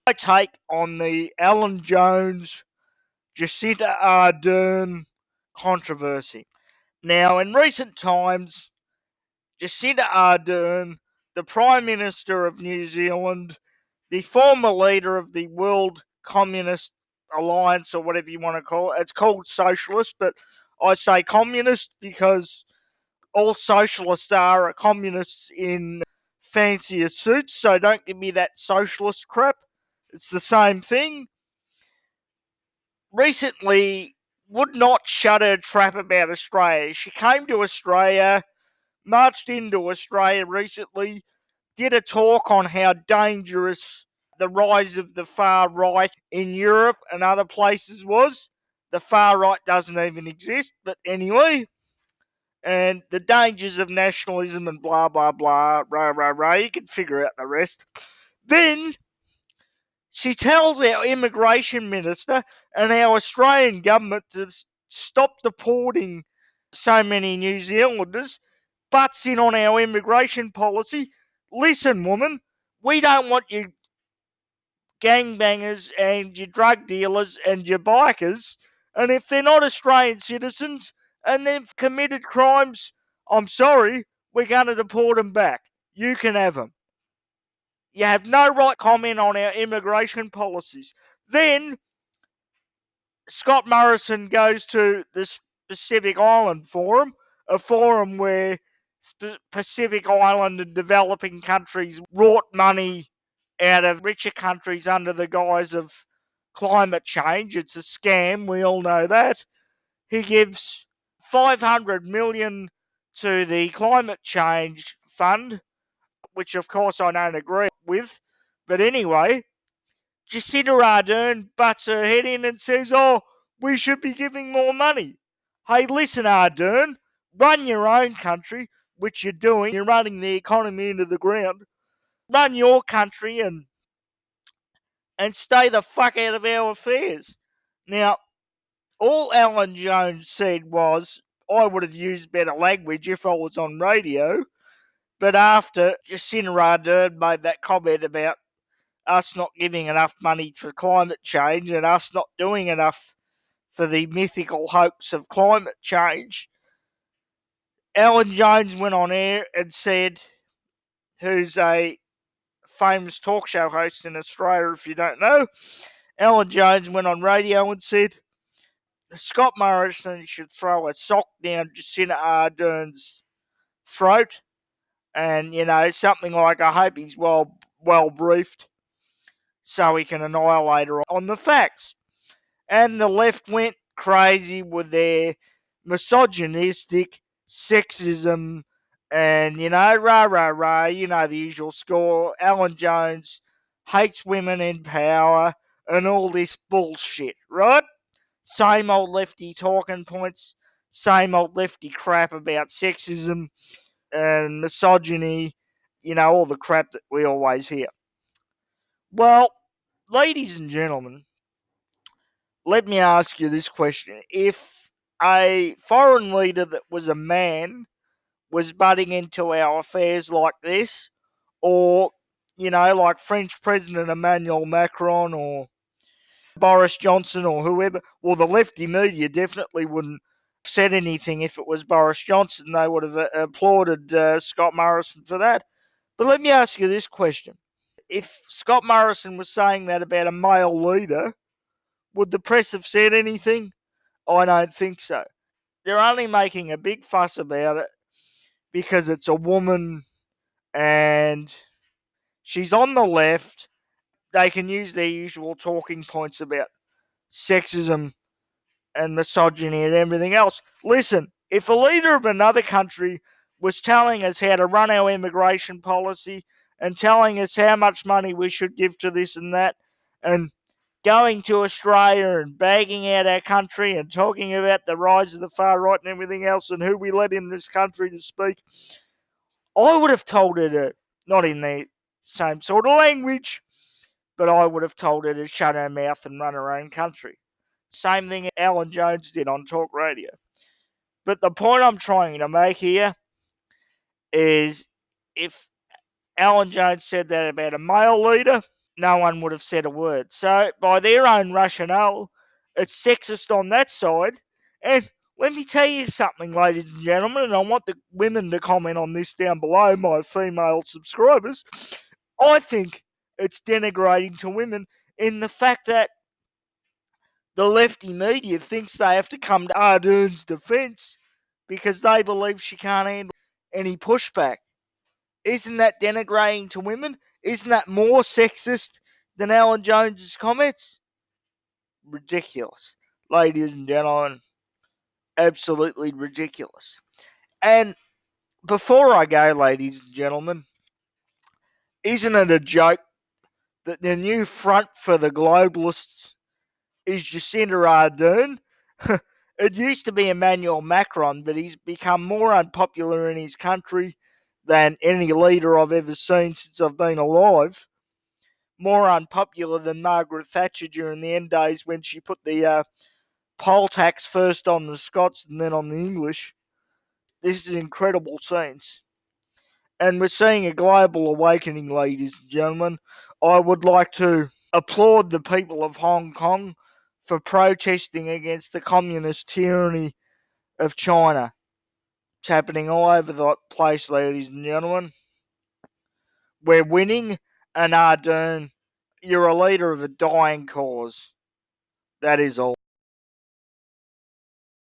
my take on the Alan Jones, Jacinda Ardern controversy. Now, in recent times, Jacinda Ardern, the Prime Minister of New Zealand, the former leader of the World Communist Alliance, or whatever you want to call it, it's called socialist, but I say communist because all socialists are communists in fancier suits, so don't give me that socialist crap. It's the same thing. Recently, would not shut her trap about Australia. She came to Australia, marched into Australia recently, did a talk on how dangerous the rise of the far right in Europe and other places was. The far right doesn't even exist, but anyway, and the dangers of nationalism and blah blah blah, rah rah rah. You can figure out the rest. Then she tells our immigration minister and our Australian government to stop deporting so many New Zealanders, butts in on our immigration policy. Listen, woman, we don't want you gangbangers and your drug dealers and your bikers. And if they're not Australian citizens and they've committed crimes, I'm sorry, we're going to deport them back. You can have them. You have no right to comment on our immigration policies. Then Scott Morrison goes to the Pacific Island Forum, a forum where Pacific Island and developing countries wrought money out of richer countries under the guise of climate change. It's a scam, we all know that. He gives 500 million to the climate change fund, which of course I don't agree with. But anyway, Jacinda Ardern butts her head in and says, "Oh, we should be giving more money." Hey, listen, Ardern, run your own country, which you're doing. You're running the economy into the ground. Run your country and stay the fuck out of our affairs. Now, all Alan Jones said was, I would have used better language if I was on radio, but after Jacinda Ardern made that comment about us not giving enough money for climate change and us not doing enough for the mythical hoax of climate change, Alan Jones went on air and said, who's a famous talk show host in Australia, if you don't know, Alan Jones went on radio and said, Scott Morrison should throw a sock down Jacinda Ardern's throat, and something like, I hope he's well briefed so he can annihilate her on the facts. And the left went crazy with their misogynistic sexism and, rah, rah, rah, the usual score. Alan Jones hates women in power and all this bullshit, right? Same old lefty talking points, same old lefty crap about sexism and misogyny, all the crap that we always hear. Well, ladies and gentlemen, let me ask you this question. If a foreign leader that was a man was butting into our affairs like this, or, like French President Emmanuel Macron or Boris Johnson or whoever, well, the lefty media definitely wouldn't have said anything if it was Boris Johnson. They would have applauded Scott Morrison for that. But let me ask you this question. If Scott Morrison was saying that about a male leader, would the press have said anything? I don't think so. They're only making a big fuss about it because it's a woman and she's on the left. They can use their usual talking points about sexism and misogyny and everything else. Listen, if a leader of another country was telling us how to run our immigration policy and telling us how much money we should give to this and that, and going to Australia and bagging out our country and talking about the rise of the far right and everything else and who we let in this country to speak, I would have told her to, not in the same sort of language, but I would have told her to shut her mouth and run her own country. Same thing Alan Jones did on talk radio. But the point I'm trying to make here is if Alan Jones said that about a male leader, no one would have said a word. So, by their own rationale, it's sexist on that side. And let me tell you something, ladies and gentlemen, and I want the women to comment on this down below, my female subscribers. I think it's denigrating to women in the fact that the lefty media thinks they have to come to Ardern's defence because they believe she can't handle any pushback. Isn't that denigrating to women? Isn't that more sexist than Alan Jones's comments? Ridiculous. Ladies and gentlemen, absolutely ridiculous. And before I go, ladies and gentlemen, isn't it a joke that the new front for the globalists is Jacinda Ardern? It used to be Emmanuel Macron, but he's become more unpopular in his country than any leader I've ever seen since I've been alive. More unpopular than Margaret Thatcher during the end days when she put the poll tax first on the Scots and then on the English. This is incredible scenes. And we're seeing a global awakening, ladies and gentlemen. I would like to applaud the people of Hong Kong for protesting against the communist tyranny of China. It's happening all over the place, ladies and gentlemen. We're winning, and Ardern, you're a leader of a dying cause. That is all.